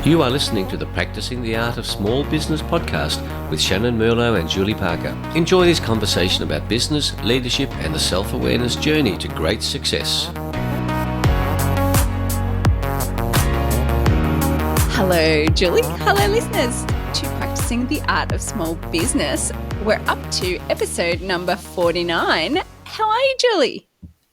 You are listening to the Practicing the Art of Small Business podcast with Shannyn Merlo and Julie Parker. Enjoy this conversation about business, leadership, and the self-awareness journey to great success. Hello, Julie. Hello, listeners to Practicing the Art of Small Business. We're up to episode number 49. How are you, Julie?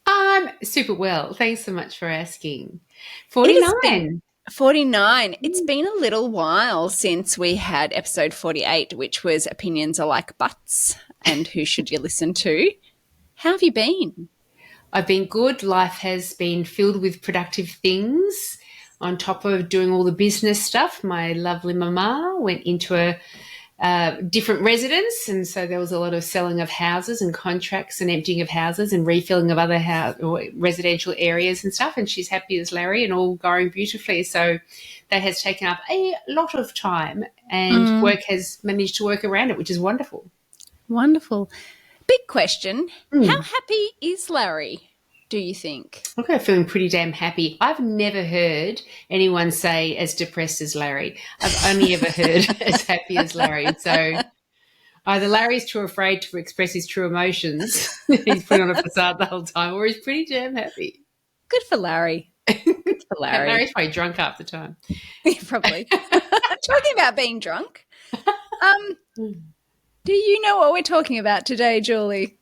I'm super well. Thanks so much for asking. 49. 49. It's been a little while since we had episode 48, which was Opinions Are Like Butts and Who Should You Listen To? How have you been? I've been good. Life has been filled with productive things. On top of doing all the business stuff, my lovely mama went into a different residence, and so there was a lot of selling of houses and contracts and emptying of houses and refilling of other residential areas and stuff, and she's happy as Larry and all going beautifully. So that has taken up a lot of time, and work has managed to work around it, which is wonderful. Wonderful. Big question. How happy is Larry, do you think? I'm feeling pretty damn happy. I've never heard anyone say as depressed as Larry. I've only ever heard as happy as Larry. So either Larry's too afraid to express his true emotions, he's put on a facade the whole time, or he's pretty damn happy. Good for Larry. Good for Larry. Larry's probably drunk half the time. Yeah, probably. Talking about being drunk, do you know what we're talking about today, Julie?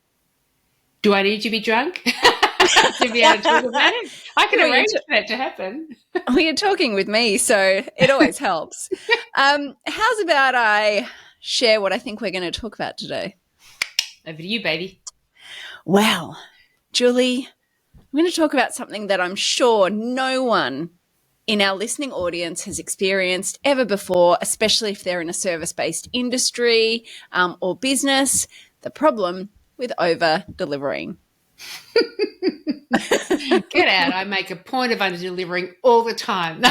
Do I need to be drunk to be able to talk about it? I can arrange for that to happen. Well, you're talking with me, so it always helps. How's about I share what I think we're going to talk about today? Over to you, baby. Well, Julie, I'm going to talk about something that I'm sure no one in our listening audience has experienced ever before, especially if they're in a service-based industry or business, the problem with over-delivering. Get out. I make a point of under-delivering all the time.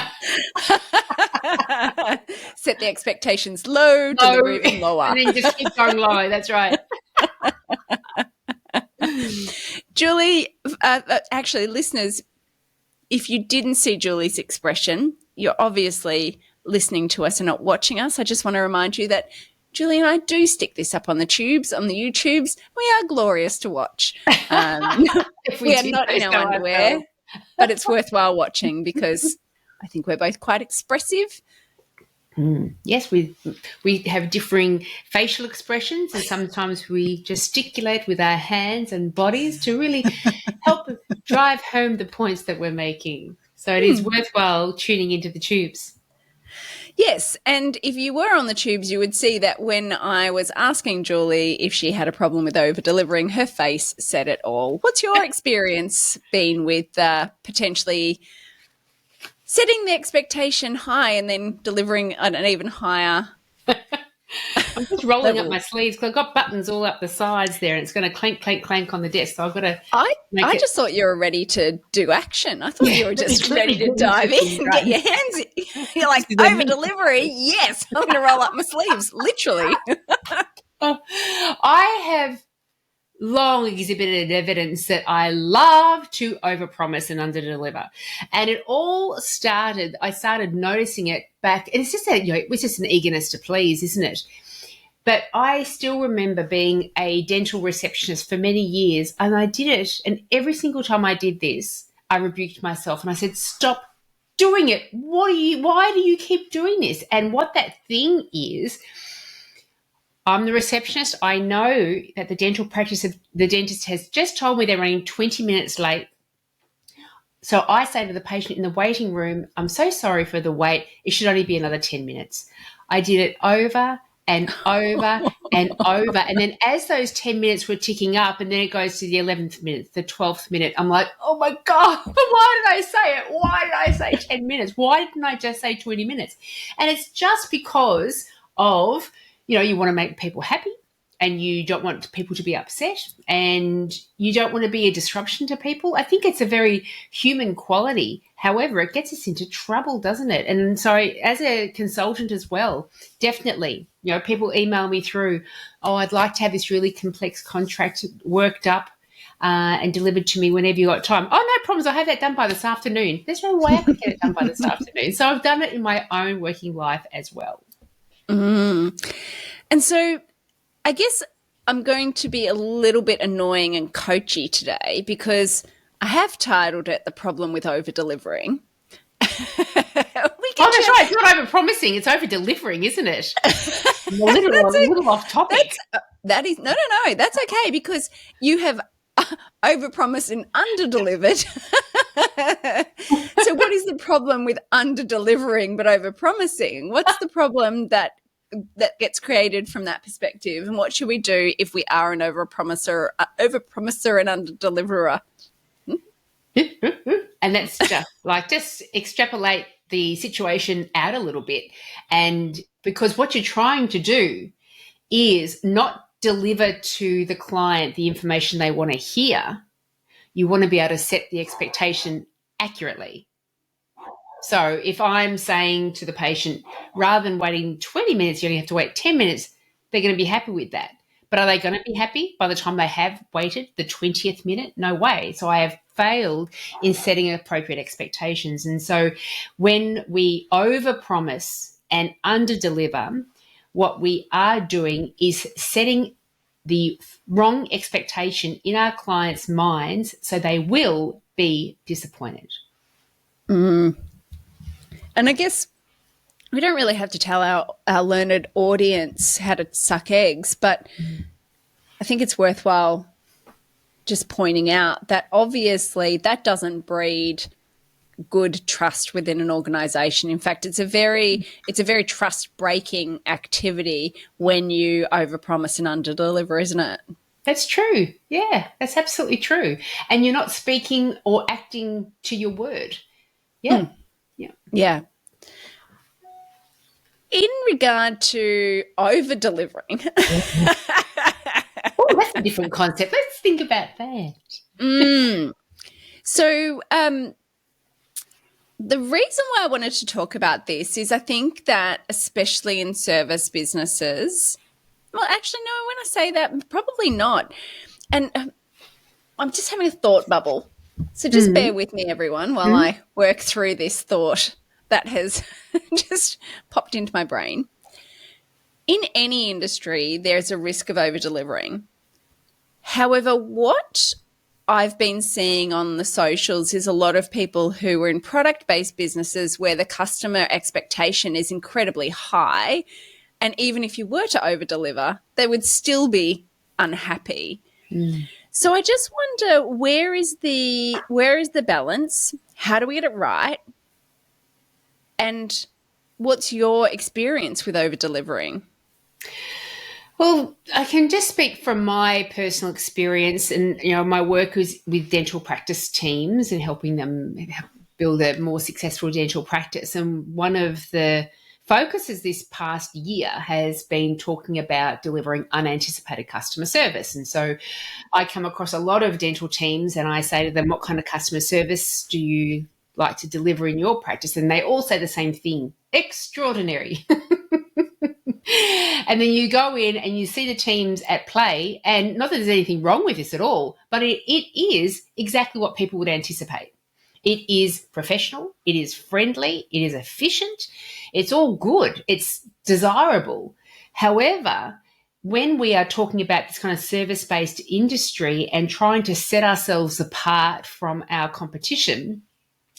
Set the expectations low, deliver even lower. And then just keep going low. That's right. Julie, actually, listeners, if you didn't see Julie's expression, you're obviously listening to us and not watching us. I just want to remind you that Julie and I do stick this up on the tubes, on the YouTubes. We are glorious to watch. We are not in our underwear, but it's worthwhile watching because I think we're both quite expressive. Yes, we have differing facial expressions, and sometimes we gesticulate with our hands and bodies to really help drive home the points that we're making. So it is worthwhile tuning into the tubes. Yes, and if you were on the tubes, you would see that when I was asking Julie if she had a problem with over-delivering, her face said it all. What's your experience been with potentially setting the expectation high and then delivering at an even higher I'm just rolling up my sleeves because I've got buttons all up the sides there, and it's going to clank, clank, clank on the desk. So I've got to. I just thought you were ready to do action. I thought you were just ready to dive in and get your hands in. You're like, over delivery, yes, I'm going to roll up my sleeves, literally. I have long exhibited evidence that I love to overpromise and underdeliver. And it all started, I started noticing it back, and it's just that, it's just an eagerness to please, isn't it? But I still remember being a dental receptionist for many years, and I did it, and every single time I did this, I rebuked myself and I said, stop doing it. Why do you keep doing this? And what that thing is, I'm the receptionist. I know that the dental practice of the dentist has just told me they're running 20 minutes late. So I say to the patient in the waiting room, I'm so sorry for the wait. It should only be another 10 minutes. I did it over and over and over. And then as those 10 minutes were ticking up, and then it goes to the 11th minute, the 12th minute, I'm like, oh, my God, why did I say it? Why did I say 10 minutes? Why didn't I just say 20 minutes? And it's just because of, you want to make people happy, and you don't want people to be upset, and you don't want to be a disruption to people. I think it's a very human quality. However, it gets us into trouble, doesn't it? And so as a consultant as well, definitely, people email me through, I'd like to have this really complex contract worked up and delivered to me whenever you got time. Oh, no problems. I have that done by this afternoon. There's no way I could get it done by this afternoon. So I've done it in my own working life as well. And so I guess I'm going to be a little bit annoying and coachy today because I have titled it The Problem with Over-Delivering. That's right. It's not over-promising. It's over-delivering, isn't it? A little off topic. That is no. That's okay because you have over-promised and under-delivered. So what is the problem with under-delivering but over-promising? What's the problem that gets created from that perspective? And what should we do if we are an over-promiser and under-deliverer? And that's just extrapolate the situation out a little bit. And because what you're trying to do is not deliver to the client the information they want to hear. You want to be able to set the expectation accurately. So if I'm saying to the patient, rather than waiting 20 minutes, you only have to wait 10 minutes, they're going to be happy with that. But are they going to be happy by the time they have waited the 20th minute? No way. So I have failed in setting appropriate expectations. And so when we overpromise and underdeliver, what we are doing is setting the wrong expectation in our clients' minds so they will be disappointed. And I guess we don't really have to tell our learned audience how to suck eggs, but I think it's worthwhile just pointing out that obviously that doesn't breed good trust within an organization. In fact, it's a very trust-breaking activity when you overpromise and underdeliver, isn't it? That's true. Yeah, that's absolutely true. And you're not speaking or acting to your word. Yeah. Yeah. In regard to over-delivering. Oh, that's a different concept. Let's think about that. So the reason why I wanted to talk about this is I think that especially in service businesses, well, actually, no, when I say that, probably not. And I'm just having a thought bubble. So just bear with me, everyone, while I work through this thought that has just popped into my brain. In any industry, there's a risk of over-delivering. However, what I've been seeing on the socials is a lot of people who are in product-based businesses where the customer expectation is incredibly high, and even if you were to over-deliver, they would still be unhappy. So I just wonder, where is the balance? How do we get it right? And what's your experience with over-delivering? Well, I can just speak from my personal experience and, my work is with dental practice teams and helping them build a more successful dental practice. And one of the focuses this past year has been talking about delivering unanticipated customer service. And so I come across a lot of dental teams and I say to them, what kind of customer service do you like to deliver in your practice? And they all say the same thing: extraordinary. And then you go in and you see the teams at play, and not that there's anything wrong with this at all, but it is exactly what people would anticipate. It is professional, it is friendly, it is efficient, it's all good, it's desirable. However, when we are talking about this kind of service-based industry and trying to set ourselves apart from our competition,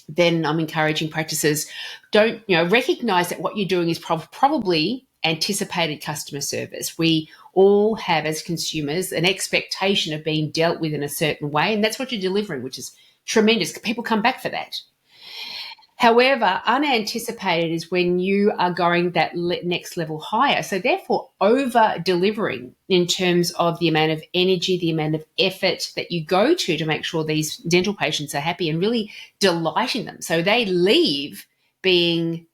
then I'm encouraging practices, don't, recognize that what you're doing is probably anticipated customer service. We all have, as consumers, an expectation of being dealt with in a certain way, and that's what you're delivering, which is tremendous. People come back for that. However, unanticipated is when you are going that next level higher. So therefore, over-delivering in terms of the amount of energy, the amount of effort that you go to make sure these dental patients are happy and really delighting them. So they leave being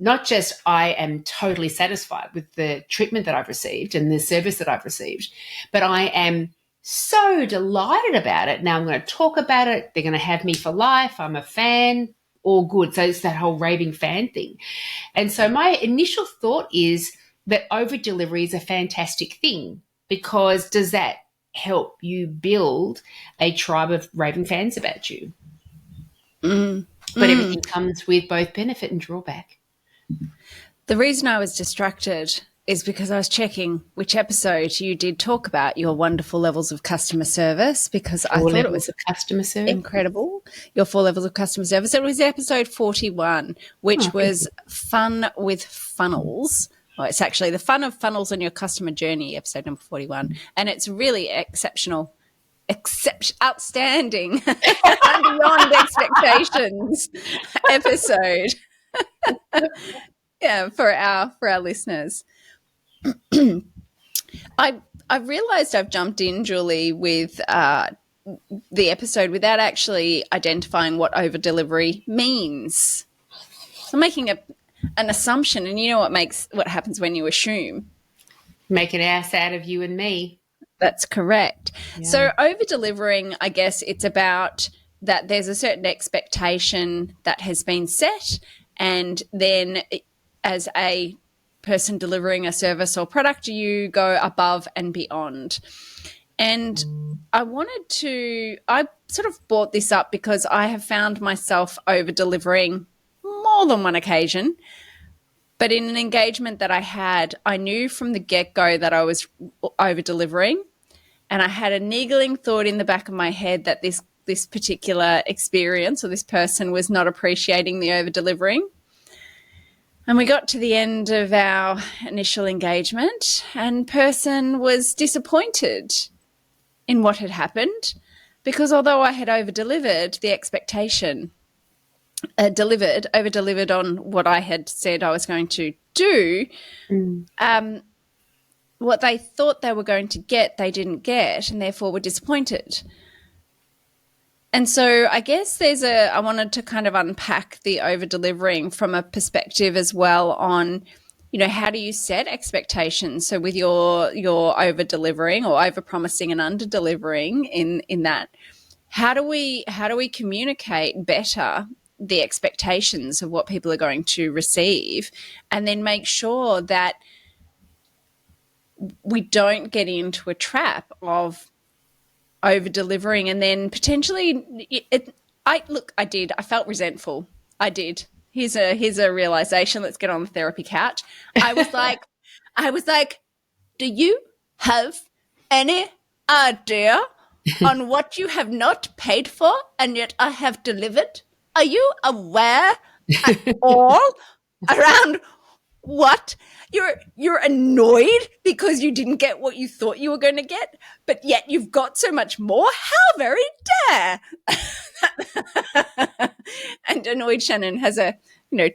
not just, I am totally satisfied with the treatment that I've received and the service that I've received, but I am so delighted about it. Now I'm going to talk about it. They're going to have me for life. I'm a fan. All good. So it's that whole raving fan thing. And so my initial thought is that over-delivery is a fantastic thing, because does that help you build a tribe of raving fans about you? But everything comes with both benefit and drawback. The reason I was distracted is because I was checking which episode you did talk about your wonderful levels of customer service, because I thought it was of customer service. incredible. Your 4 levels of customer service. It was episode 41, which was fun with funnels. Well, it's actually the fun of funnels on your customer journey, episode number 41. And it's really exceptional, outstanding, beyond expectations episode. Yeah, for our listeners. I've realised I've jumped in, Julie, with the episode without actually identifying what over delivery means. So I'm making an assumption, and you know what happens when you assume? Make an ass out of you and me. That's correct. Yeah. So over delivering, I guess it's about that there's a certain expectation that has been set, and then as a person delivering a service or product, you go above and beyond. And I sort of brought this up because I have found myself over delivering more than one occasion. But in an engagement that I had, I knew from the get-go that I was over delivering. And I had a niggling thought in the back of my head that this particular experience or this person was not appreciating the over delivering. And we got to the end of our initial engagement, and person was disappointed in what had happened, because although I had over-delivered the expectation, over-delivered on what I had said I was going to do, what they thought they were going to get, they didn't get, and therefore were disappointed. And so I guess I wanted to kind of unpack the over-delivering from a perspective as well on, how do you set expectations? So with your over-delivering or over-promising and under-delivering in that, how do we communicate better the expectations of what people are going to receive, and then make sure that we don't get into a trap of over delivering and then potentially I felt resentful. I did. Here's a realization. Let's get on the therapy couch. I was like, do you have any idea on what you have not paid for and yet I have delivered? Are you aware at all around what? You're annoyed because you didn't get what you thought you were going to get, but yet you've got so much more. How very dare! And annoyed Shannyn has a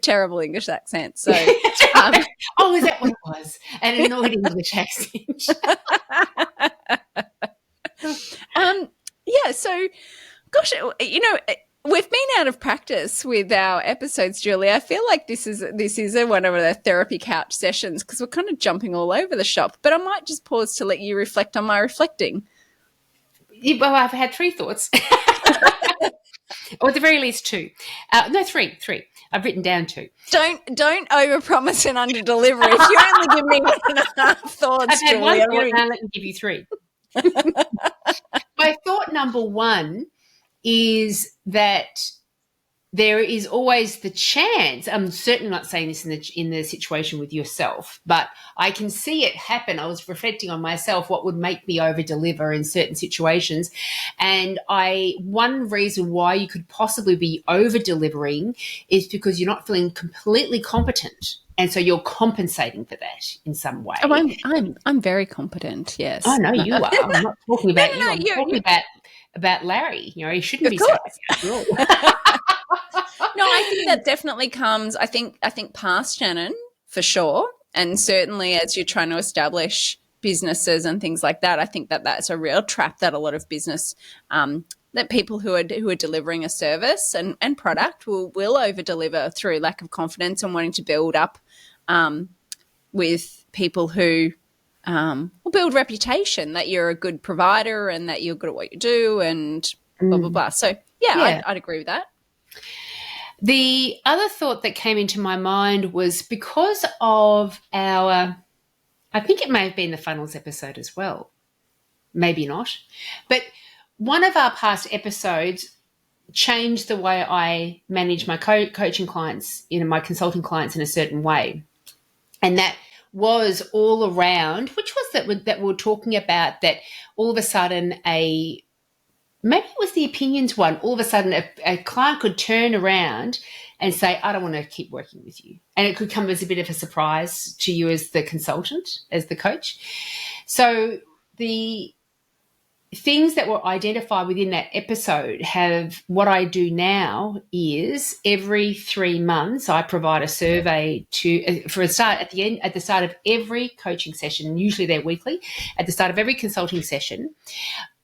terrible English accent. So, is that what it was? An annoyed English accent. Yeah. So, gosh, we've been out of practice with our episodes, Julie. I feel like this is one of the therapy couch sessions because we're kind of jumping all over the shop. But I might just pause to let you reflect on my reflecting. Well, I've had 3 thoughts. Or at the very least 2. No, 3. I've written down 2. Don't overpromise and underdeliver. If you only give me 1.5 thoughts, I've had Julie, 1 thought, now let me give you 3. My thought number 1 is that there is always the chance. I'm certainly not saying this in the situation with yourself, but I can see it happen. I was reflecting on myself, what would make me over deliver in certain situations. And one reason why you could possibly be over delivering is because you're not feeling completely competent. And so you're compensating for that in some way. Oh, I'm very competent. Yes. Oh no, you are. I'm not talking about you. I'm talking about Larry. He shouldn't be saying after all. No, I think that definitely comes. I think past Shannyn for sure, and certainly as you're trying to establish businesses and things like that, I think that that's a real trap that a lot of business, that people who are delivering a service and product will over deliver through lack of confidence and wanting to build up with people who will build reputation that you're a good provider and that you're good at what you do and blah blah blah. So yeah. I'd agree with that. The other thought that came into my mind was because of I think it may have been the funnels episode as well, maybe not, but one of our past episodes, changed the way I manage my coaching clients, my consulting clients in a certain way. And that was all around, which was that we were talking about, that all of a sudden maybe it was the opinions one, all of a sudden a client could turn around and say, I don't want to keep working with you. And it could come as a bit of a surprise to you as the consultant, as the coach. So the things that were identified within that episode what I do now is every 3 months I provide a survey at the start of every coaching session. Usually they're weekly. At the start of every consulting session,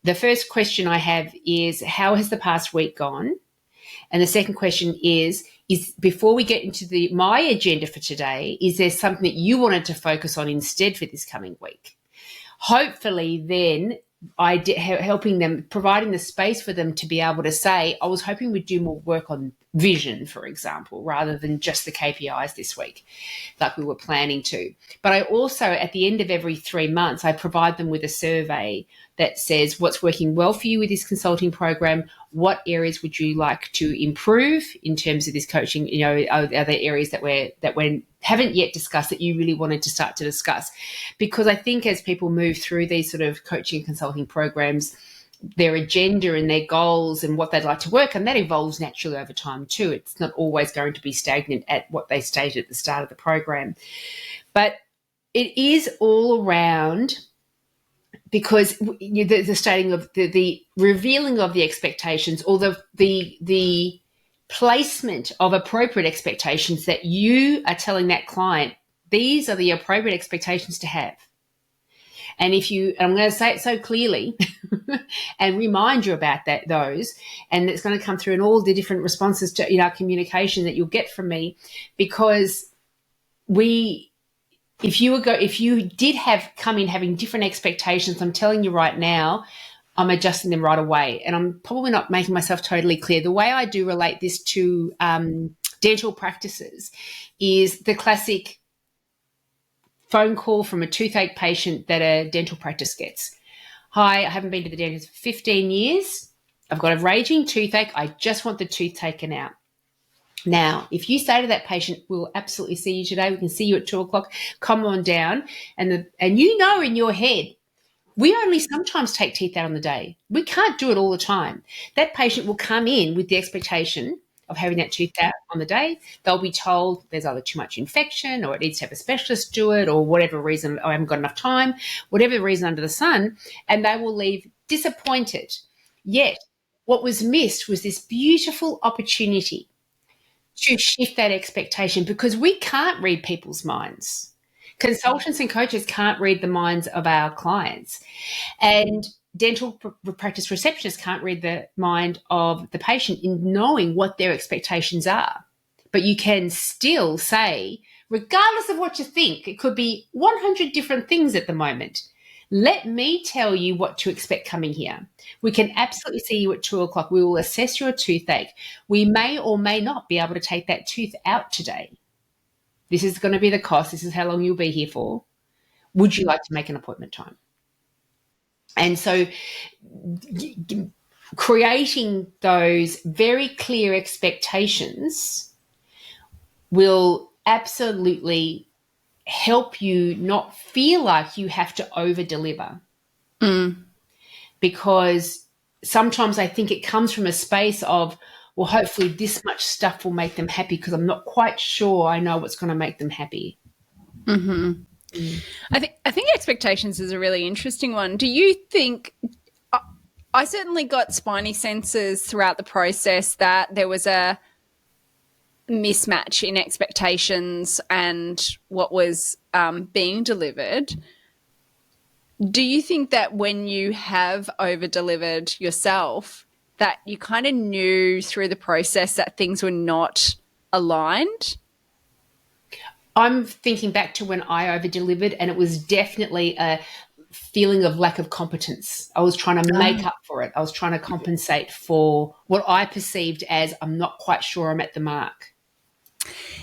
the first question I have is, how has the past week gone? And the second question is before we get into my agenda for today, is there something that you wanted to focus on instead for this coming week? Hopefully then helping them, providing the space for them to be able to say, I was hoping we'd do more work on vision, for example, rather than just the KPIs this week, like we were planning to. But I also, at the end of every 3 months, I provide them with a survey that says what's working well for you with this consulting program, what areas would you like to improve in terms of this coaching, are there areas that we haven't yet discussed that you really wanted to start to discuss? Because I think as people move through these sort of coaching and consulting programs, their agenda and their goals and what they'd like to work on, that evolves naturally over time too. It's not always going to be stagnant at what they stated at the start of the program. But it is all around, because the stating of the revealing of the expectations, or the placement of appropriate expectations that you are telling that client, these are the appropriate expectations to have. And I'm going to say it so clearly and remind you about those, and it's going to come through in all the different responses to our communication that you'll get from me, because if you did have come in having different expectations, I'm telling you right now, I'm adjusting them right away. And I'm probably not making myself totally clear. The way I do relate this to dental practices is the classic phone call from a toothache patient that a dental practice gets. Hi, I haven't been to the dentist for 15 years. I've got a raging toothache. I just want the tooth taken out. Now, if you say to that patient, we'll absolutely see you today, we can see you at 2:00, come on down, and in your head, we only sometimes take teeth out on the day. We can't do it all the time. That patient will come in with the expectation of having that tooth out on the day. They'll be told there's either too much infection, or it needs to have a specialist do it, or whatever reason, I haven't got enough time, whatever the reason under the sun, and they will leave disappointed. Yet, what was missed was this beautiful opportunity to shift that expectation, because we can't read people's minds. Consultants and coaches can't read the minds of our clients, and dental practice receptionists can't read the mind of the patient in knowing what their expectations are. But you can still say, regardless of what you think, it could be 100 different things at the moment. Let me tell you what to expect coming here. We can absolutely see you at 2:00. We will assess your toothache. We may or may not be able to take that tooth out today. This is going to be the cost. This is how long you'll be here for. Would you like to make an appointment time? And so creating those very clear expectations will absolutely help you not feel like you have to over-deliver. Because sometimes I think it comes from a space of, well, hopefully this much stuff will make them happy, because I'm not quite sure I know what's going to make them happy. Mm-hmm. I think expectations is a really interesting one. Do you think – I certainly got spiny senses throughout the process that there was a mismatch in expectations and what was being delivered. Do you think that when you have over-delivered yourself, that you kind of knew through the process that things were not aligned? I'm thinking back to when I over-delivered, and it was definitely a feeling of lack of competence. I was trying to make up for it. I was trying to compensate for what I perceived as, I'm not quite sure I'm at the mark.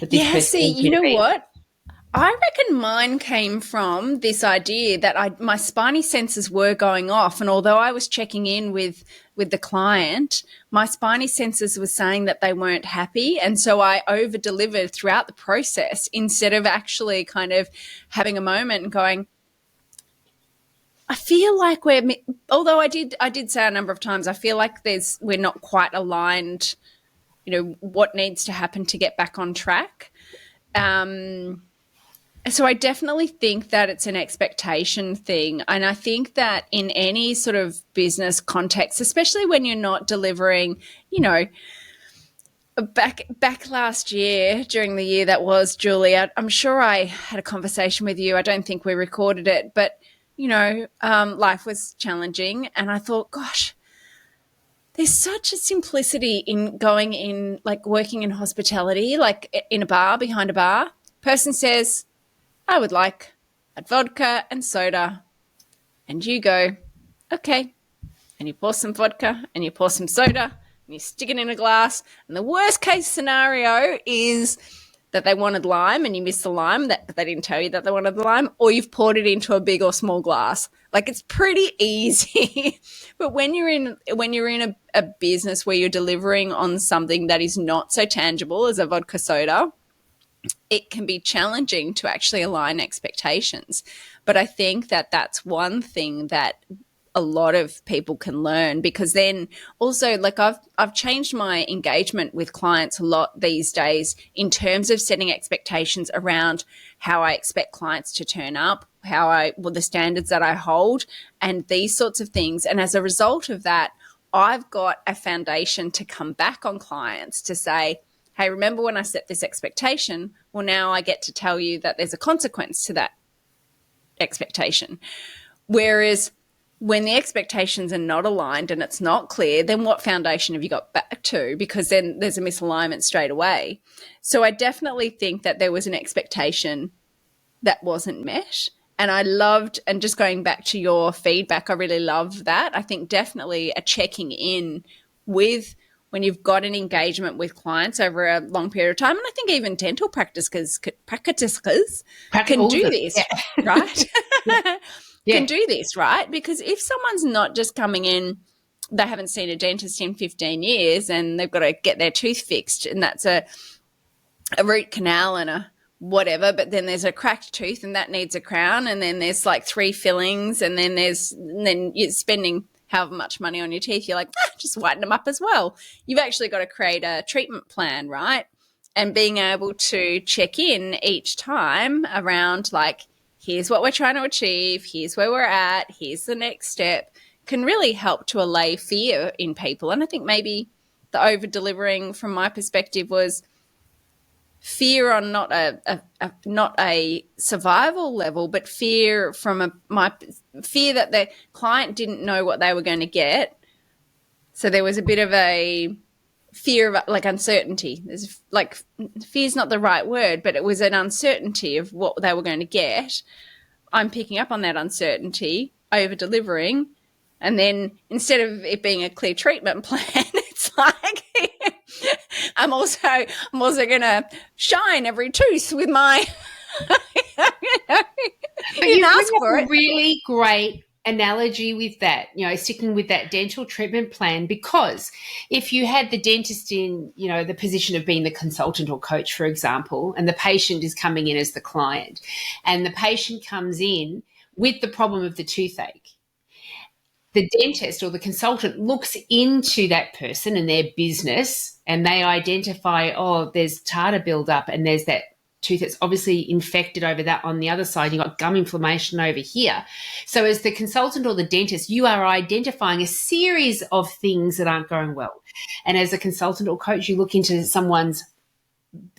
Yeah, see, you know what? I reckon mine came from this idea that my spiny senses were going off, and although I was checking in with the client, my spiny senses were saying that they weren't happy, and so I over delivered throughout the process instead of actually kind of having a moment and going, I feel like although I did say a number of times, I feel like we're not quite aligned, what needs to happen to get back on track. So I definitely think that it's an expectation thing. And I think that in any sort of business context, especially when you're not delivering, back last year, during the year that was, Julie, I'm sure I had a conversation with you. I don't think we recorded it, but, life was challenging. And I thought, gosh, there's such a simplicity in going in, like working in hospitality, like in a bar, behind a bar. Person says, I would like a vodka and soda. And you go, okay. And you pour some vodka and you pour some soda and you stick it in a glass. And the worst case scenario is that they wanted lime and you missed the lime, that they didn't tell you that they wanted the lime, or you've poured it into a big or small glass. Like, it's pretty easy. But when you're in a business where you're delivering on something that is not so tangible as a vodka soda, it can be challenging to actually align expectations. But I think that that's one thing that a lot of people can learn, because then also, like, I've changed my engagement with clients a lot these days in terms of setting expectations around how I expect clients to turn up, the standards that I hold, and these sorts of things. And as a result of that, I've got a foundation to come back on clients to say, hey, remember when I set this expectation? Well, now I get to tell you that there's a consequence to that expectation. Whereas when the expectations are not aligned and it's not clear, then what foundation have you got back to? Because then there's a misalignment straight away. So I definitely think that there was an expectation that wasn't met. And I loved, and just going back to your feedback, I really love that. I think definitely a checking in with when you've got an engagement with clients over a long period of time. And I think even dental practitioners can do this, right? Can do this, right? Because if someone's not just coming in, they haven't seen a dentist in 15 years and they've got to get their tooth fixed, and that's a root canal and a whatever, but then there's a cracked tooth and that needs a crown, and then there's like 3 fillings, and then you're spending however much money on your teeth. You're like, just whiten them up as well. You've actually got to create a treatment plan, right? And being able to check in each time around, like, here's what we're trying to achieve, here's where we're at, here's the next step, can really help to allay fear in people. And I think maybe the over-delivering from my perspective was fear on not a survival level, but fear from my fear that the client didn't know what they were going to get. So there was a bit of a fear of, like, uncertainty. There's, like, fear's not the right word, but it was an uncertainty of what they were going to get. I'm picking up on that uncertainty, over delivering, and then instead of it being a clear treatment plan, it's like I'm also going to shine every tooth with my. But you ask for it. Really great analogy with that, sticking with that dental treatment plan, because if you had the dentist in, the position of being the consultant or coach, for example, and the patient is coming in as the client, and the patient comes in with the problem of the toothache, the dentist or the consultant looks into that person and their business, and they identify, oh, there's tartar buildup and there's that tooth that's obviously infected over that on the other side. You've got gum inflammation over here. So as the consultant or the dentist, you are identifying a series of things that aren't going well. And as a consultant or coach, you look into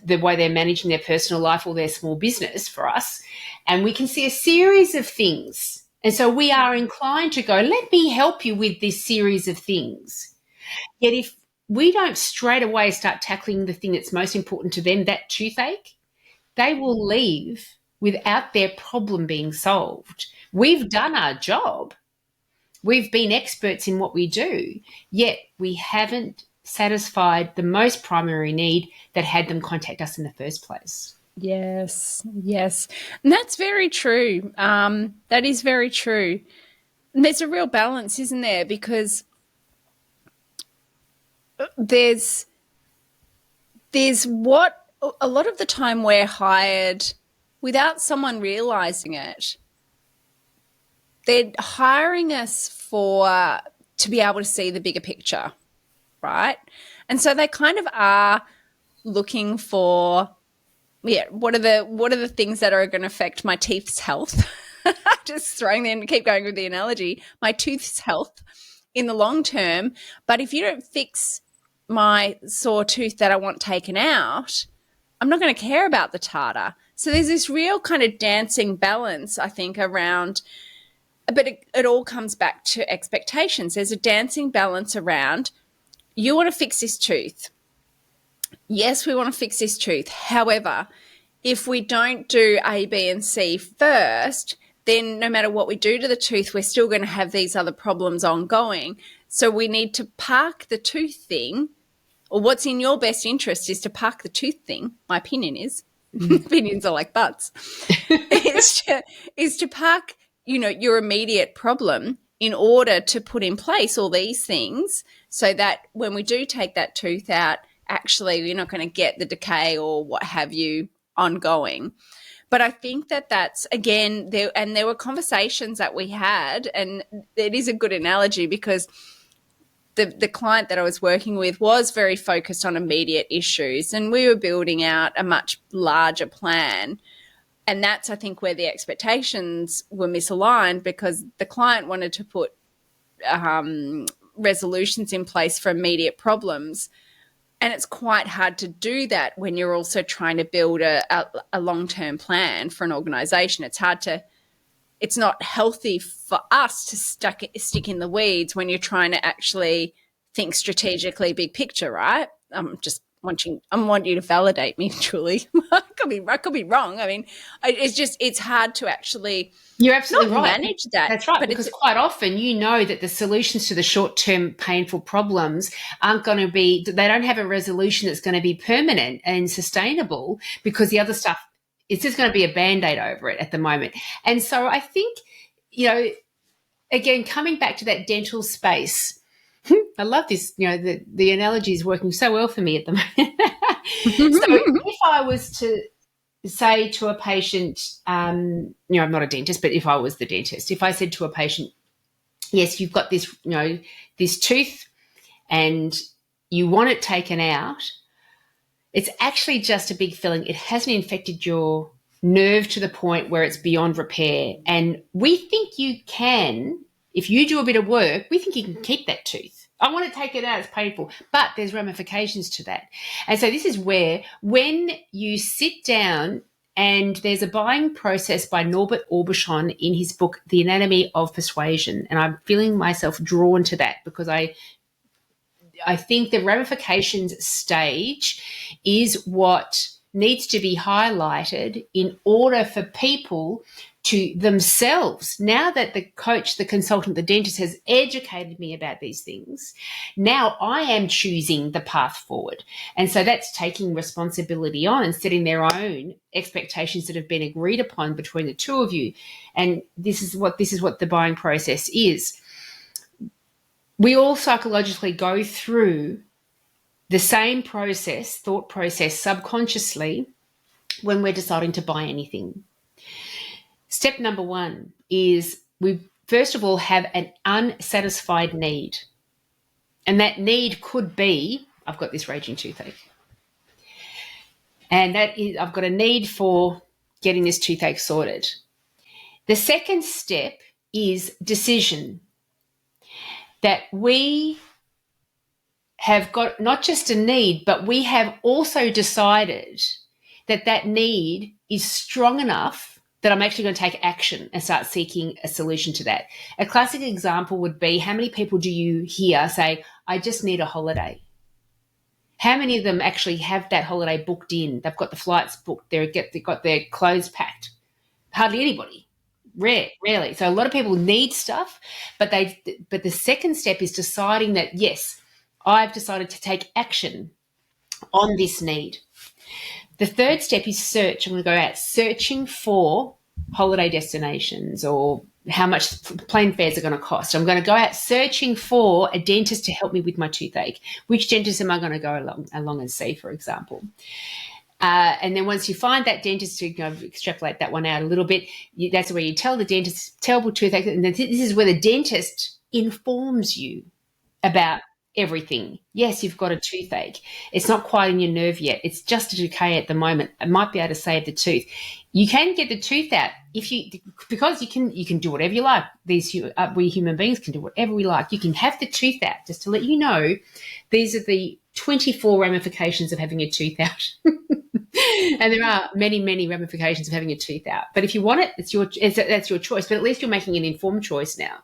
the way they're managing their personal life or their small business for us, and we can see a series of things. And so we are inclined to go, let me help you with this series of things. Yet if we don't straight away start tackling the thing that's most important to them, that toothache, they will leave without their problem being solved. We've done our job. We've been experts in what we do, yet we haven't satisfied the most primary need that had them contact us in the first place. Yes, yes. And that's very true. That is very true. And there's a real balance, isn't there? Because there's what a lot of the time we're hired without someone realizing it. They're hiring us to be able to see the bigger picture, right? And so they kind of are looking for, what are the things that are going to affect my teeth's health? Just keep going with the analogy, my tooth's health in the long term. But if you don't fix my sore tooth that I want taken out, I'm not going to care about the tartar. So there's this real kind of dancing balance, I think, around, but it all comes back to expectations. There's a dancing balance around, you want to fix this tooth. Yes, we want to fix this tooth. However, if we don't do A, B, and C first, then no matter what we do to the tooth, we're still going to have these other problems ongoing. So we need to park the tooth thing, or what's in your best interest is to park the tooth thing. My opinion is, opinions are like butts, is to park, your immediate problem in order to put in place all these things so that when we do take that tooth out, actually you're not going to get the decay or what have you ongoing. But I think that's, again, there were conversations that we had, and it is a good analogy because the client that I was working with was very focused on immediate issues, and we were building out a much larger plan. And that's, I think, where the expectations were misaligned, because the client wanted to put resolutions in place for immediate problems. And it's quite hard to do that when you're also trying to build a long-term plan for an organization. It's not healthy for us to stick in the weeds when you're trying to actually think strategically, big picture, right? I want you to validate me, Julie. I could be wrong. I mean, it's hard to actually. You're absolutely not right. manage that. That's right, but because quite often you know that the solutions to the short-term painful problems aren't going to be, they don't have a resolution that's going to be permanent and sustainable, because the other stuff, it's just going to be a Band-Aid over it at the moment. And so I think, again, coming back to that dental space, I love this, the analogy is working so well for me at the moment. So if I was to say to a patient, I'm not a dentist, but if I was the dentist, if I said to a patient, yes, you've got this, this tooth and you want it taken out, it's actually just a big filling. It hasn't infected your nerve to the point where it's beyond repair. And we think you can, if you do a bit of work, we think you can keep that tooth. I want to take it out, it's painful, but there's ramifications to that. And so this is where, when you sit down, and there's a buying process by Norbert Aubuchon in his book, The Anatomy of Persuasion, and I'm feeling myself drawn to that because I think the ramifications stage is what needs to be highlighted in order for people to themselves, now that the coach, the consultant, the dentist has educated me about these things, now I am choosing the path forward. And so that's taking responsibility on and setting their own expectations that have been agreed upon between the two of you. And this is what the buying process is. We all psychologically go through the same process, thought process, subconsciously when we're deciding to buy anything. Step number one is we first of all have an unsatisfied need. And that need could be, I've got this raging toothache. And that is, I've got a need for getting this toothache sorted. The second step is decision. That we have got not just a need, but we have also decided that that need is strong enough that I'm actually going to take action and start seeking a solution to that. A classic example would be, how many people do you hear say, I just need a holiday? How many of them actually have that holiday booked in? They've got the flights booked, they've got their clothes packed. Hardly anybody. Rarely. So a lot of people need stuff, but the second step is deciding that, yes, I've decided to take action on this need. The third step is search. I'm going to go out searching for holiday destinations or how much plane fares are going to cost. I'm going to go out searching for a dentist to help me with my toothache. Which dentist am I going to go along and see, for example? And then once you find that dentist, to extrapolate that one out a little bit, that's where you tell the dentist, terrible toothache. And then this is where the dentist informs you about everything. Yes, you've got a toothache. It's not quite in your nerve yet. It's just a decay at the moment. It might be able to save the tooth. You can get the tooth out because you can do whatever you like. We human beings can do whatever we like. You can have the tooth out. Just to let you know, these are the 24 ramifications of having a tooth out. And there are many, many ramifications of having a tooth out. But if you want it, that's your choice. But at least you're making an informed choice now.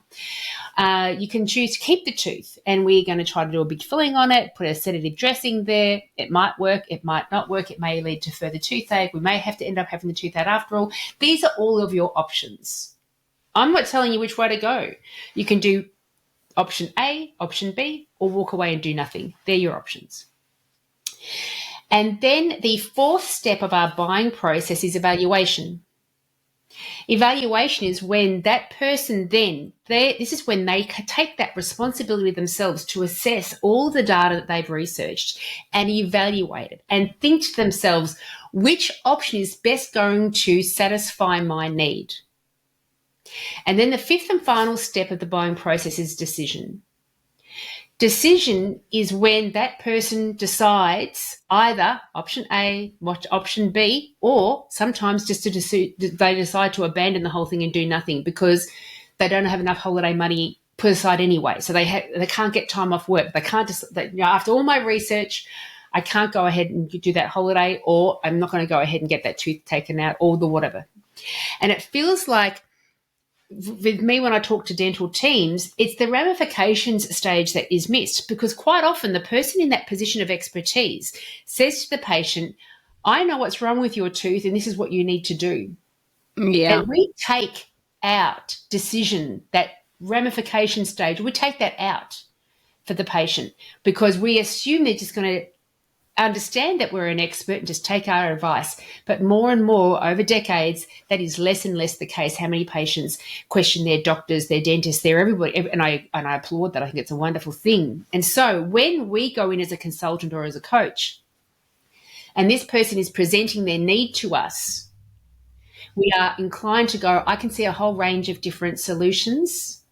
You can choose to keep the tooth, and we're going to try to do a big filling on it, put a sedative dressing there. It might work. It might not work. It may lead to further toothache. We may have to end up having the tooth out after all. These are all of your options. I'm not telling you which way to go. You can do option A, option B, or walk away and do nothing. They're your options. And then the fourth step of our buying process is evaluation. Evaluation is when that person this is when they take that responsibility themselves to assess all the data that they've researched and evaluate it and think to themselves, which option is best going to satisfy my need? And then the fifth and final step of the buying process is decision. Decision is when that person decides either option A, option B, or sometimes just they decide to abandon the whole thing and do nothing because they don't have enough holiday money put aside anyway. So they can't get time off work. They can't after all my research, I can't go ahead and do that holiday, or I'm not going to go ahead and get that tooth taken out, or the whatever. And it feels like, with me, when I talk to dental teams, it's the ramifications stage that is missed, because quite often the person in that position of expertise says to the patient, I know what's wrong with your tooth and this is what you need to do. Yeah. And we take out decision, that ramification stage, we take that out for the patient because we assume they're just going to understand that we're an expert and just take our advice. But more and more over decades, that is less and less the case. How many patients question their doctors, their dentists, their everybody, and I applaud that. I think it's a wonderful thing. And so when we go in as a consultant or as a coach, and this person is presenting their need to us, we are inclined to go, I can see a whole range of different solutions.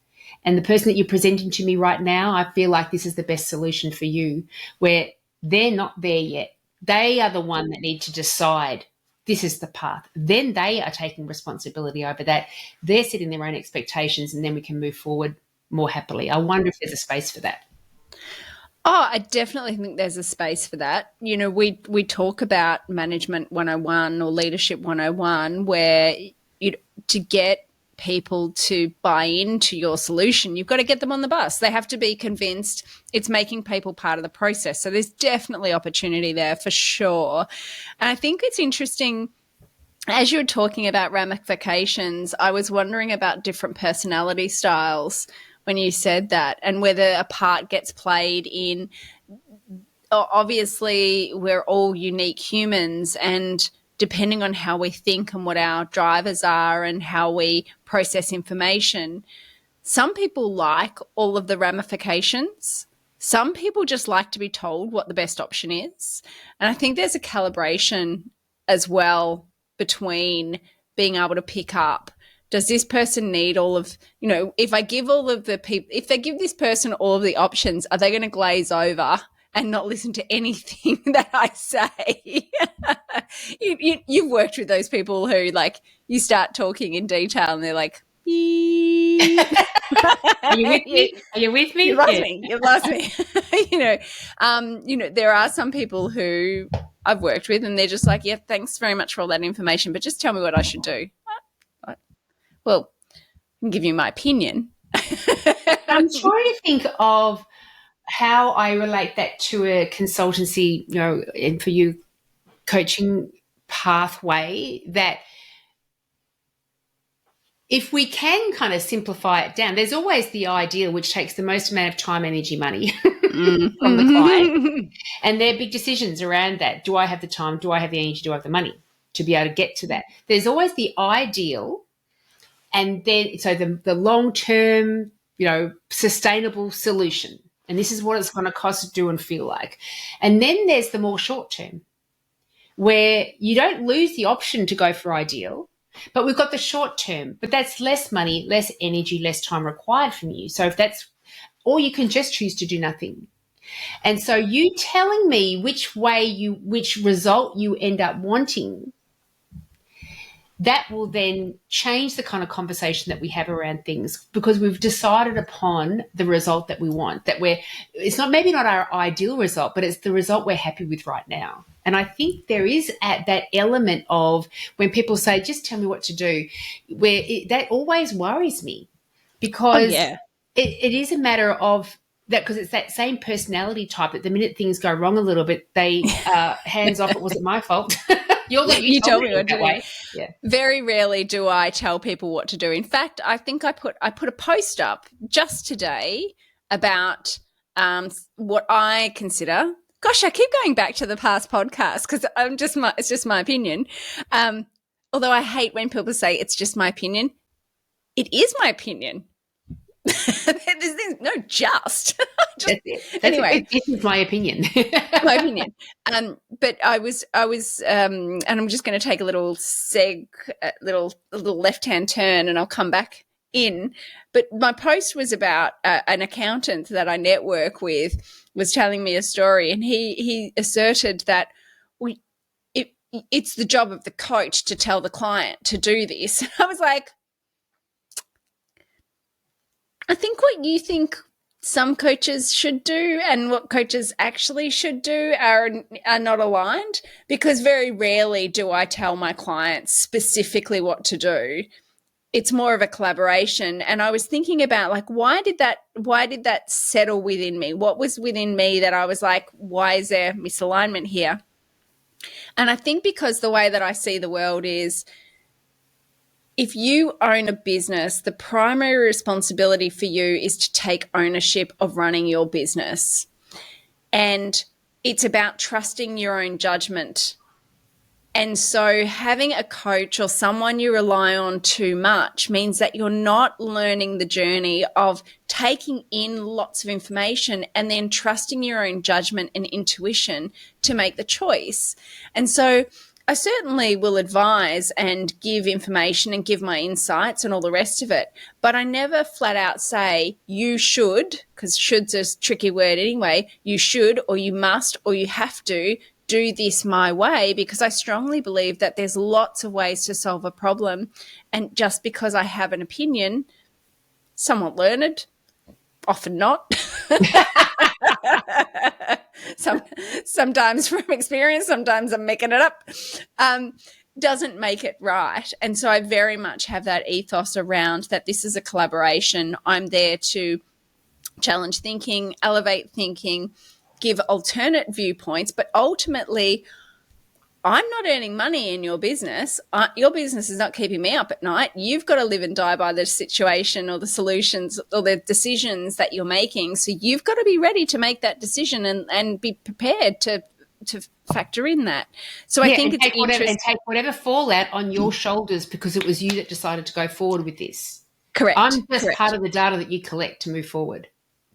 And the person that you're presenting to me right now, I feel like this is the best solution for you, where they're not there yet. They are the one that need to decide this is the path. Then they are taking responsibility over that. They're setting their own expectations, and then we can move forward more happily. I wonder if there's a space for that. Oh, I definitely think there's a space for that. You know, we talk about management 101 or leadership 101, where to get people to buy into your solution, you've got to get them on the bus. They have to be convinced. It's making people part of the process. So there's definitely opportunity there for sure. And I think it's interesting, as you were talking about ramifications, I was wondering about different personality styles when you said that, and whether a part gets played in, obviously we're all unique humans, and depending on how we think and what our drivers are and how we process information, some people like all of the ramifications. Some people just like to be told what the best option is. And I think there's a calibration as well between being able to pick up, does this person need all of, if I give all of the people, if they give this person all of the options, are they going to glaze over and not listen to anything that I say? You've worked with those people who, like, you start talking in detail and they're like, beep. Are you with me? Are you with me? You lost me. You lost me. There are some people who I've worked with and they're just like, yeah, thanks very much for all that information, but just tell me what I should do. Well, I can give you my opinion. I'm trying to think of how I relate that to a consultancy, and for you, coaching pathway, that if we can kind of simplify it down, there's always the ideal, which takes the most amount of time, energy, money from the client. And there are big decisions around that. Do I have the time? Do I have the energy? Do I have the money to be able to get to that? There's always the ideal. And then, so the long-term, sustainable solution. And this is what it's going to cost to do and feel like. And then there's the more short-term, where you don't lose the option to go for ideal, but we've got the short-term, but that's less money, less energy, less time required from you. So if that's, or you can just choose to do nothing. And so you telling me which result you end up wanting, that will then change the kind of conversation that we have around things, because we've decided upon the result that we want, it's maybe not our ideal result, but it's the result we're happy with right now. And I think there is at that element of when people say, just tell me what to do, that always worries me, because it is a matter of that, because it's that same personality type that the minute things go wrong a little bit, they hands off, it wasn't my fault. You told me what to do. Yeah. Very rarely do I tell people what to do. In fact, I think I put a post up just today about what I consider. Gosh, I keep going back to the past podcast because it's just my opinion. Although I hate when people say it's just my opinion. It is my opinion. There's no just. Anyway, this is my opinion. My opinion. But I was, and I'm just going to take a little little left-hand turn, and I'll come back in. But my post was about an accountant that I network with was telling me a story, and he asserted that it's the job of the coach to tell the client to do this. I was like, I think what you think some coaches should do and what coaches actually should do are not aligned, because very rarely do I tell my clients specifically what to do. It's more of a collaboration. And I was thinking about, like, why did that settle within me? What was within me that I was like, why is there misalignment here? And I think because the way that I see the world is, if you own a business, the primary responsibility for you is to take ownership of running your business. And it's about trusting your own judgment. And so having a coach or someone you rely on too much means that you're not learning the journey of taking in lots of information and then trusting your own judgment and intuition to make the choice. And so I certainly will advise and give information and give my insights and all the rest of it, but I never flat out say you should, because should's a tricky word anyway, you should or you must or you have to do this my way, because I strongly believe that there's lots of ways to solve a problem. And just because I have an opinion, somewhat learned, often not. Sometimes from experience, sometimes I'm making it up, doesn't make it right. And so I very much have that ethos around that this is a collaboration. I'm there to challenge thinking, elevate thinking, give alternate viewpoints, but ultimately I'm not earning money in your business. Your business is not keeping me up at night. You've got to live and die by the situation or the solutions or the decisions that you're making. So you've got to be ready to make that decision and be prepared to factor in that. So I think it's interesting. And take whatever fallout on your shoulders, because it was you that decided to go forward with this. Correct. I'm just part of the data that you collect to move forward.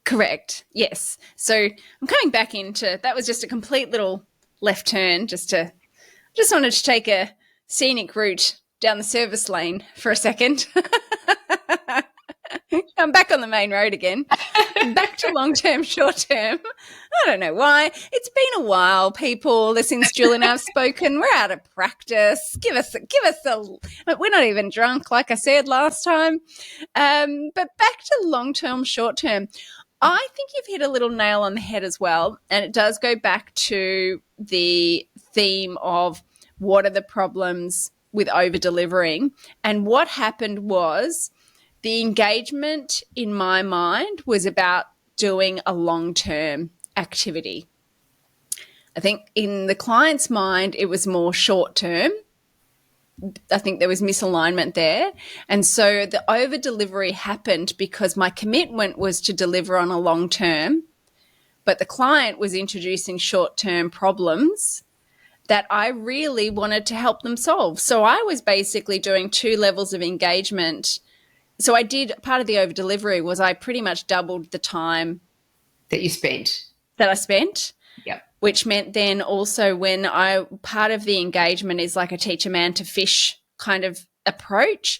Correct. Yes. So I'm coming back into, that was just a complete little left turn, just wanted to take a scenic route down the service lane for a second. I'm back on the main road again. Back to long-term, short-term. I don't know why. It's been a while, people, since Julie and I have spoken. We're out of practice. Give us we're not even drunk, like I said last time. But back to long-term, short-term. I think you've hit a little nail on the head as well. And it does go back to the theme of what are the problems with over-delivering. And what happened was the engagement in my mind was about doing a long-term activity. I think in the client's mind, it was more short-term. I think there was misalignment there. And so the over delivery happened because my commitment was to deliver on a long term, but the client was introducing short term problems that I really wanted to help them solve. So I was basically doing 2 levels of engagement. So I did, part of the over delivery was I pretty much doubled the time that you spent. that I spent. Yep. Which meant then also when part of the engagement is like a teach a man to fish kind of approach.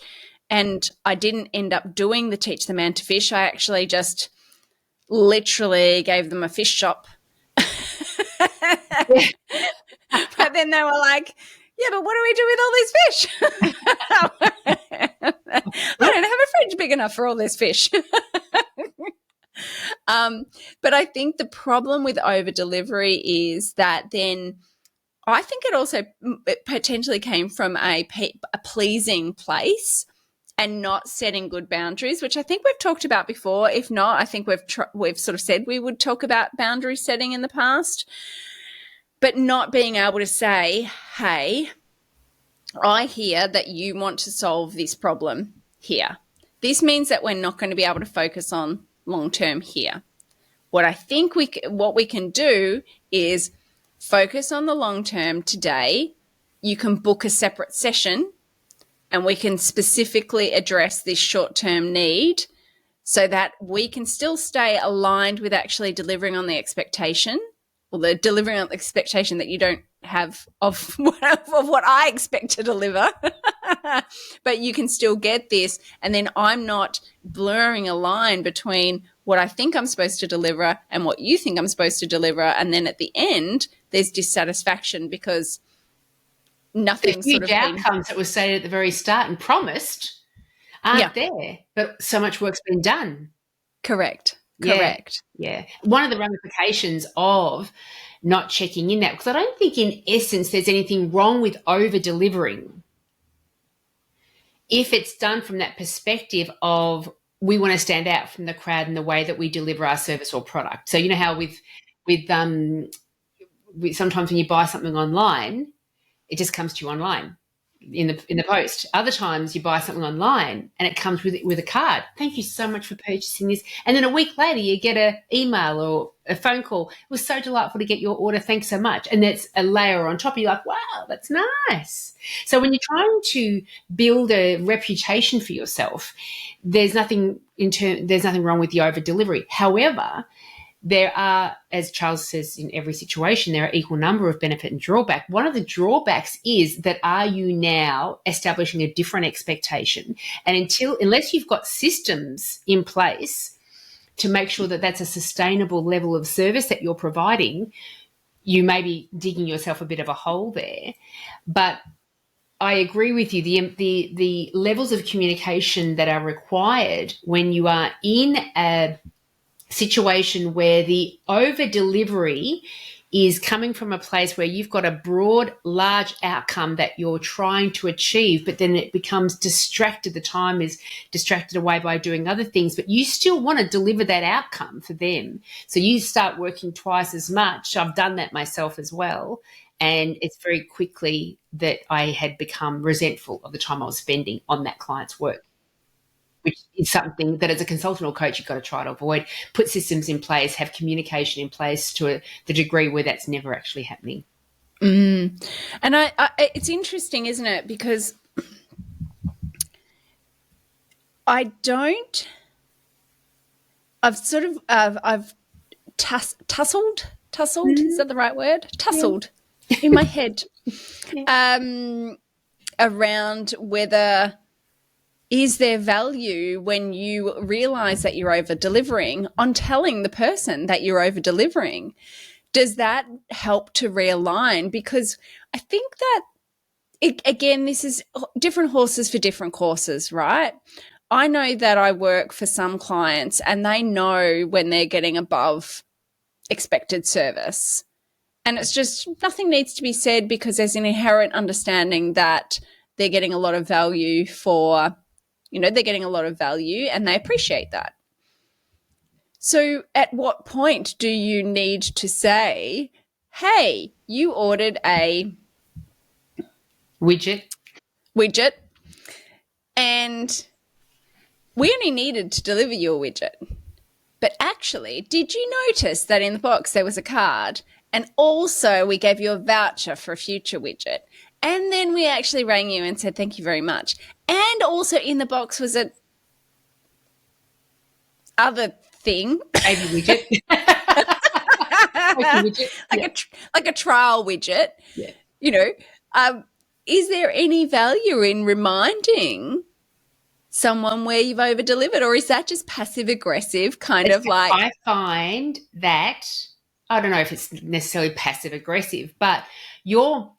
And I didn't end up doing the teach the man to fish. I actually just literally gave them a fish shop. Yeah. But then they were like, yeah, but what do we do with all these fish? I don't have a fridge big enough for all this fish. But I think the problem with over delivery is that then I think it potentially came from a pleasing place and not setting good boundaries, which I think we've talked about before. If not, I think we've sort of said we would talk about boundary setting in the past, but not being able to say, hey, I hear that you want to solve this problem here. This means that we're not going to be able to focus on long term here. What I think what we can do is focus on the long term today. You can book a separate session and we can specifically address this short term need so that we can still stay aligned with actually delivering on the expectation, or the delivering on the expectation that you don't have of what I expect to deliver. But you can still get this. And then I'm not blurring a line between what I think I'm supposed to deliver and what you think I'm supposed to deliver. And then at the end, there's dissatisfaction because nothing the huge outcomes that were stated at the very start and promised aren't there, but so much work's been done. Correct. Yeah. One of the ramifications of not checking in that, because I don't think in essence there's anything wrong with over delivering if it's done from that perspective of we want to stand out from the crowd in the way that we deliver our service or product. So you know how with sometimes when you buy something online, it just comes to you online in the post. Other times you buy something online and it comes with a card. Thank you so much for purchasing this. And then a week later you get an email or a phone call. It was so delightful to get your order. Thanks so much. And that's a layer on top. You're like, wow, that's nice. So when you're trying to build a reputation for yourself, there's nothing wrong with the over delivery. However, there are, as Charles says, in every situation, there are equal number of benefit and drawback. One of the drawbacks is that are you now establishing a different expectation? And unless you've got systems in place to make sure that that's a sustainable level of service that you're providing, you may be digging yourself a bit of a hole there. But I agree with you. The levels of communication that are required when you are in a situation where the over delivery is coming from a place where you've got a broad, large outcome that you're trying to achieve, but then it becomes distracted. The time is distracted away by doing other things, but you still want to deliver that outcome for them. So you start working twice as much. I've done that myself as well. And it's very quickly that I had become resentful of the time I was spending on that client's work, which is something that as a consultant or coach, you've got to try to avoid. Put systems in place, have communication in place to the degree where that's never actually happening. And it's interesting, isn't it? Because I've tussled, is that the right word? Tussled in my head around whether is there value when you realize that you're over delivering on telling the person that you're over delivering? Does that help to realign? Because I think that, again, this is different horses for different courses, right? I know that I work for some clients and they know when they're getting above expected service. And it's just nothing needs to be said because there's an inherent understanding that they're getting a lot of value they're getting a lot of value and they appreciate that. So at what point do you need to say, hey, you ordered a widget? widget, and we only needed to deliver your widget. But actually, did you notice that in the box there was a card, and also we gave you a voucher for a future widget? And then we actually rang you and said, thank you very much. And also in the box was a other thing. Baby widget. like a trial widget. Yeah. You know, is there any value in reminding someone where you've over delivered, or is that just passive aggressive kind of like? I find that, I don't know if it's necessarily passive aggressive, but you're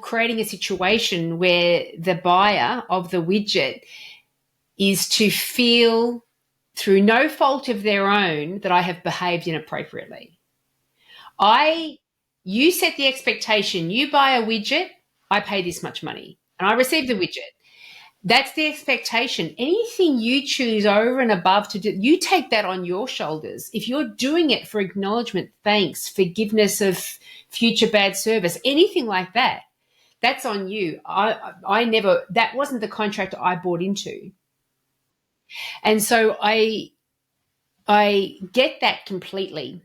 creating a situation where the buyer of the widget is to feel, through no fault of their own, that I have behaved inappropriately. You set the expectation, you buy a widget, I pay this much money, and I receive the widget. That's the expectation. Anything you choose over and above to do, you take that on your shoulders. If you're doing it for acknowledgement, thanks, forgiveness of future bad service, anything like that, that's on you. That wasn't the contract I bought into. And so I get that completely,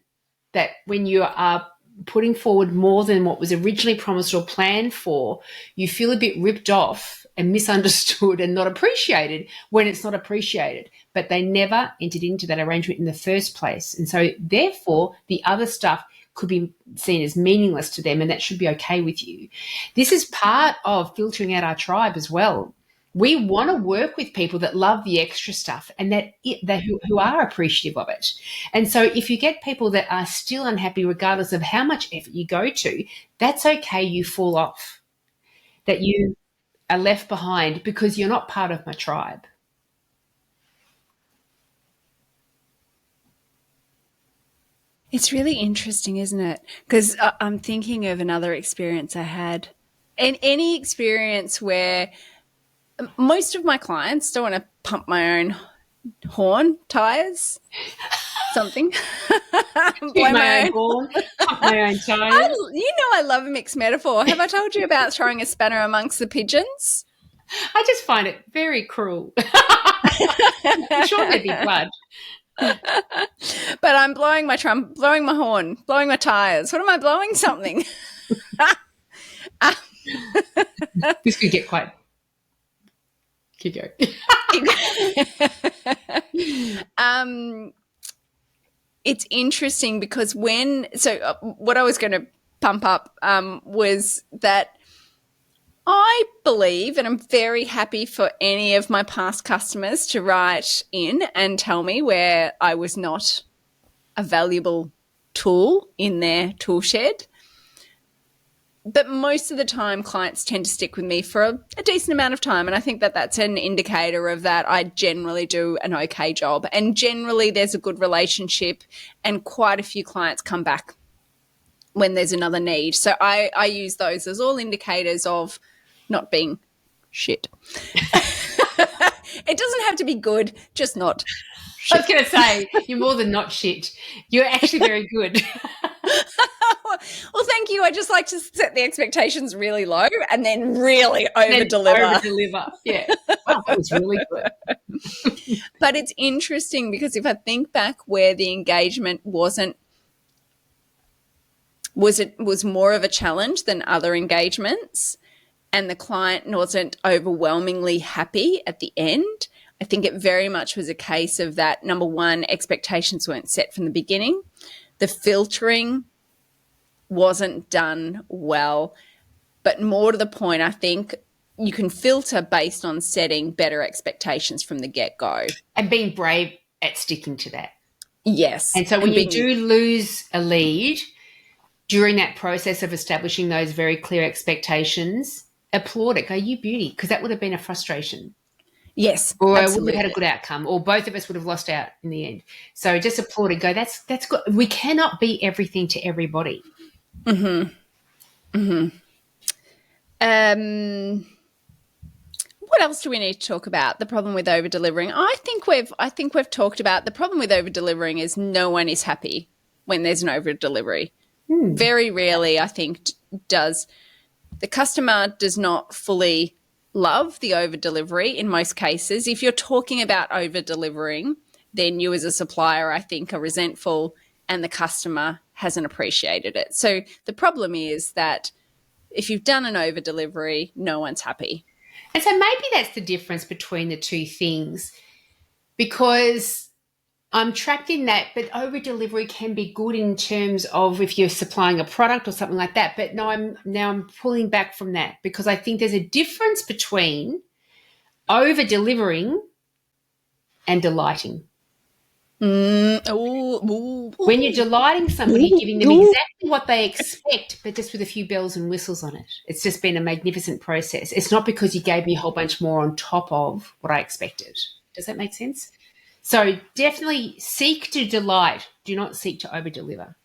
that when you are putting forward more than what was originally promised or planned for, you feel a bit ripped off and misunderstood and not appreciated when it's not appreciated. But they never entered into that arrangement in the first place. And so therefore the other stuff could be seen as meaningless to them, and that should be okay with you. This is part of filtering out our tribe as well. We want to work with people that love the extra stuff and who are appreciative of it. And so if you get people that are still unhappy regardless of how much effort you go to, that's okay, you fall off, that you are left behind because you're not part of my tribe. It's really interesting, isn't it? Because I'm thinking of another experience I had. And any experience where most of my clients don't want to pump my own horn, tires, something. Blow my own horn, pump my own tires. You know I love a mixed metaphor. Have I told you about throwing a spanner amongst the pigeons? I just find it very cruel. I'm sure there'd be blood. But I'm blowing my drum, blowing my horn, blowing my tires. What am I blowing? Something. This could get quite... Keep going. It's interesting because what I was going to pump up was that I believe, and I'm very happy for any of my past customers to write in and tell me where I was not a valuable tool in their tool shed. But most of the time, clients tend to stick with me for a decent amount of time, and I think that that's an indicator of that I generally do an okay job, and generally there's a good relationship, and quite a few clients come back when there's another need. So I use those as all indicators of not being shit. It doesn't have to be good, just not shit. I was going to say, you're more than not shit. You're actually very good. Well, thank you. I just like to set the expectations really low and then really over-deliver. Yeah. Wow, that was really good. But it's interesting because if I think back where the engagement was more of a challenge than other engagements, and the client wasn't overwhelmingly happy at the end, I think it very much was a case of that, number one, expectations weren't set from the beginning. The filtering wasn't done well. But more to the point, I think you can filter based on setting better expectations from the get-go. And being brave at sticking to that. Yes. And so when you do lose a lead during that process of establishing those very clear expectations, applaud it. Go, you beauty, because that would have been a frustration. Yes, or absolutely. I wouldn't have had a good outcome, or both of us would have lost out in the end. So just applaud and go, that's good. We cannot be everything to everybody. Mm-hmm. What else do we need to talk about? The problem with over delivering. I think we've talked about the problem with over delivering is no one is happy when there's an over delivery. Very rarely, I think, does the customer does not fully love the over delivery in most cases. If you're talking about over delivering, then you as a supplier, I think, are resentful and the customer hasn't appreciated it. So the problem is that if you've done an over delivery, no one's happy. And so maybe that's the difference between the two things, because I'm trapped in that, but over delivery can be good in terms of if you're supplying a product or something like that. But no, I'm pulling back from that, because I think there's a difference between over delivering and delighting. When you're delighting somebody, giving them exactly what they expect, but just with a few bells and whistles on it. It's just been a magnificent process. It's not because you gave me a whole bunch more on top of what I expected. Does that make sense? So definitely seek to delight. Do not seek to over-deliver.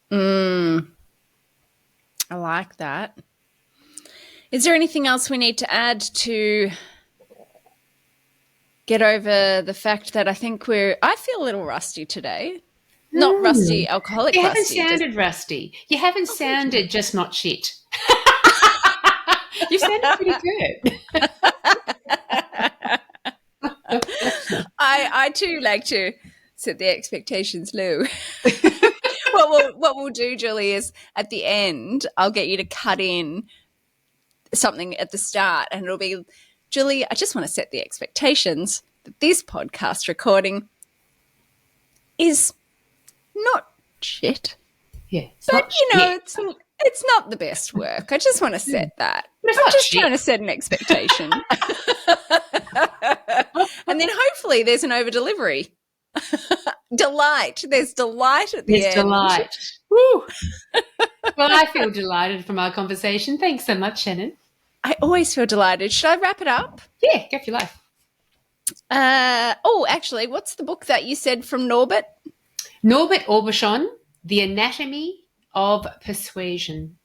I like that. Is there anything else we need to add to get over the fact that I feel a little rusty today? Not rusty, alcoholic You rusty. haven't sounded rusty. You haven't sounded just not shit. You sounded pretty good. I too like to set the expectations low. What we'll do, Julie, is at the end, I'll get you to cut in something at the start, and it'll be, Julie, I just want to set the expectations that this podcast recording is not shit. Yeah, But, it's not the best work. I just want to set that. I'm just trying to set an expectation. And then hopefully there's an over-delivery. Delight. There's delight at the end. There's delight. Woo. Well, I feel delighted from our conversation. Thanks so much, Shannyn. I always feel delighted. Should I wrap it up? Yeah, go for your life. Actually, what's the book that you said from Norbert? Norbert Aubuchon, The Anatomy of Persuasion.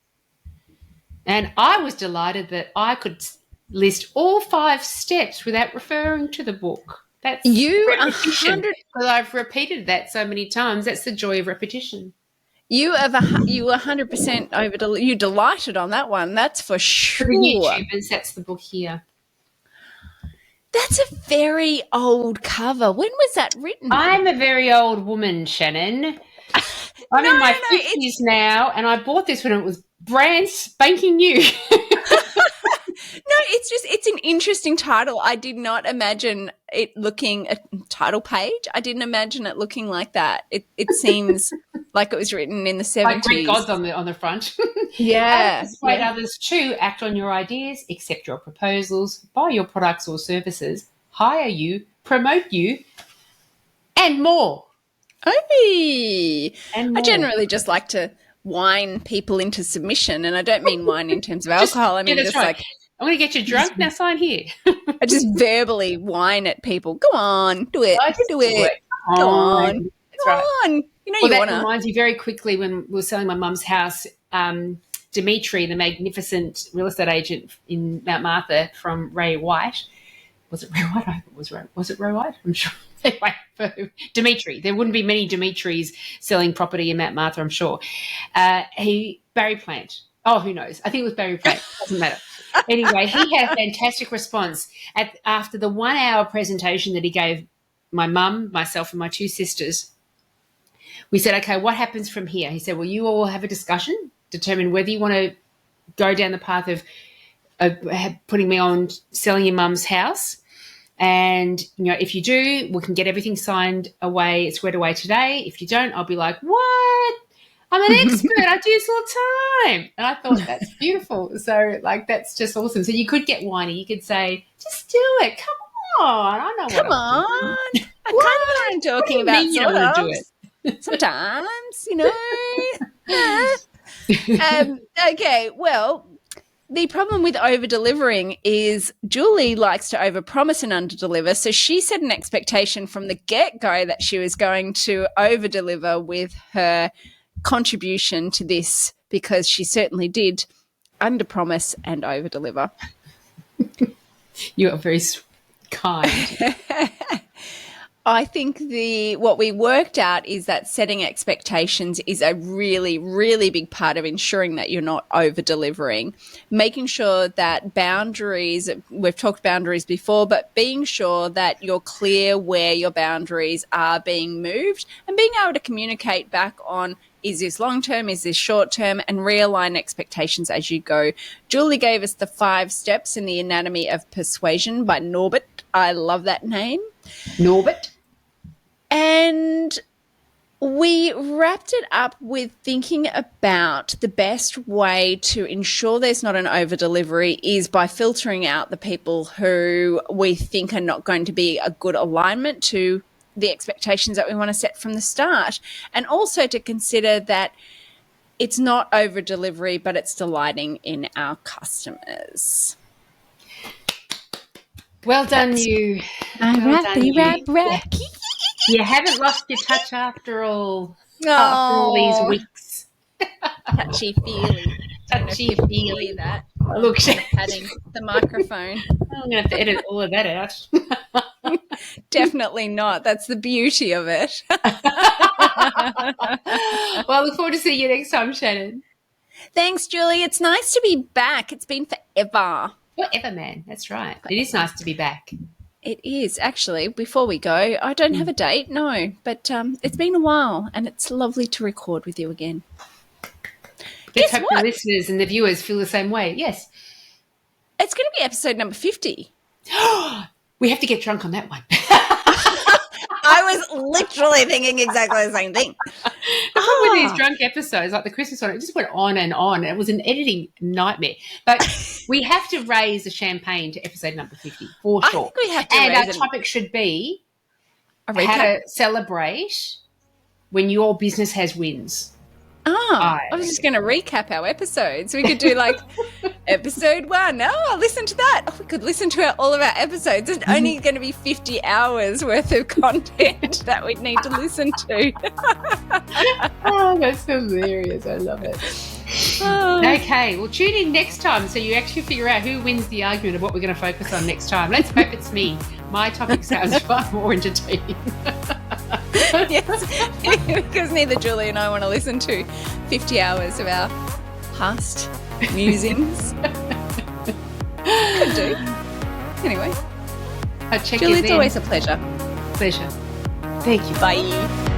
And I was delighted that I could list all 5 steps without referring to the book. That's repetition, because I've repeated that so many times. That's the joy of repetition. You 100% you delighted on that one. That's for sure. For the YouTubers, that's the book here. That's a very old cover. When was that written? I'm a very old woman, Shannyn. I'm in my 50s now, and I bought this when it was brand spanking new. No, it's an interesting title. I did not imagine it looking a title page. I didn't imagine it looking like that. It seems like it was written in the 70s. Like Greek gods on the front. Yeah. Persuade others to act on your ideas, accept your proposals, buy your products or services, hire you, promote you, and more. Hey. And more. I generally just like to wine people into submission, and I don't mean wine in terms of alcohol. I mean that's just right. like, I'm going to get you drunk, now sign here. I just verbally whine at people. Go on, do it. Do it. Go on. That's Go right. on. You know Well, you that want to. reminds me very quickly when we were selling my mum's house, Dimitri, the magnificent real estate agent in Mount Martha from Ray White. Was it Ray White? I hope it was it Ray White? I'm sure. Anyway, for Dimitri. There wouldn't be many Dimitris selling property in Mount Martha, I'm sure. Barry Plant. Oh, who knows? I think it was Barry Plant. Doesn't matter. Anyway, he had a fantastic response after the 1-hour presentation that he gave my mum, myself, and my 2 sisters. We said, okay, what happens from here? He said, well, you all have a discussion, determine whether you want to go down the path of putting me on selling your mum's house. And, if you do, we can get everything squared away today. If you don't, I'll be like, what? I'm an expert. I do this all the time. And I thought, that's beautiful. So, that's just awesome. So you could get whiny. You could say, just do it. Come on. I know Come what on. I'm doing. I kind of know what I'm talking about. You don't want to do it. Sometimes, Okay, well, the problem with over-delivering is Julie likes to overpromise and under-deliver. So she set an expectation from the get-go that she was going to over-deliver with her contribution to this, because she certainly did under-promise and over-deliver. You are very kind. I think what we worked out is that setting expectations is a really, really big part of ensuring that you're not over delivering. Making sure that boundaries, we've talked boundaries before, but being sure that you're clear where your boundaries are being moved and being able to communicate back on, is this long term, is this short term, and realign expectations as you go. Julie gave us the 5 steps in the anatomy of persuasion by Norbert. I love that name. Norbert. And we wrapped it up with thinking about the best way to ensure there's not an over delivery is by filtering out the people who we think are not going to be a good alignment to the expectations that we want to set from the start. And also to consider that it's not over delivery, but it's delighting in our customers. Well done, you. Well done, you. Yeah. You haven't lost your touch after all. After all these weeks. Touchy-feely. Touchy-feely. That. Look, patting the microphone. I'm going to have to edit all of that out. Definitely not. That's the beauty of it. Well, I look forward to seeing you next time, Shannyn. Thanks, Julie. It's nice to be back. It's been forever. Forever, man. That's right. It is nice to be back. It is, actually. Before we go, I don't have a date, no, but it's been a while and it's lovely to record with you again. Let's hope the listeners and the viewers feel the same way. Yes. It's going to be episode number 50. We have to get drunk on that one. I was literally thinking exactly the same thing. The problem with these drunk episodes, like the Christmas one, it just went on and on. It was an editing nightmare. But we have to raise the champagne to episode number 50, for sure. I think we have to and raise our topic should be a how to celebrate when your business has wins. I was just going to recap our episodes. We could do like episode 1. Oh, listen to that. Oh, we could listen to all of our episodes. It's only going to be 50 hours worth of content that we'd need to listen to. Oh, that's hilarious. I love it. Oh. Okay, well, tune in next time so you actually figure out who wins the argument of what we're going to focus on next time. Let's hope it's me. My topic sounds far more entertaining. Yes, because neither Julie and I want to listen to 50 hours of our past musings. Could do. Anyway. I'll check Julie, you then. it's always a pleasure. Pleasure. Thank you. Bye.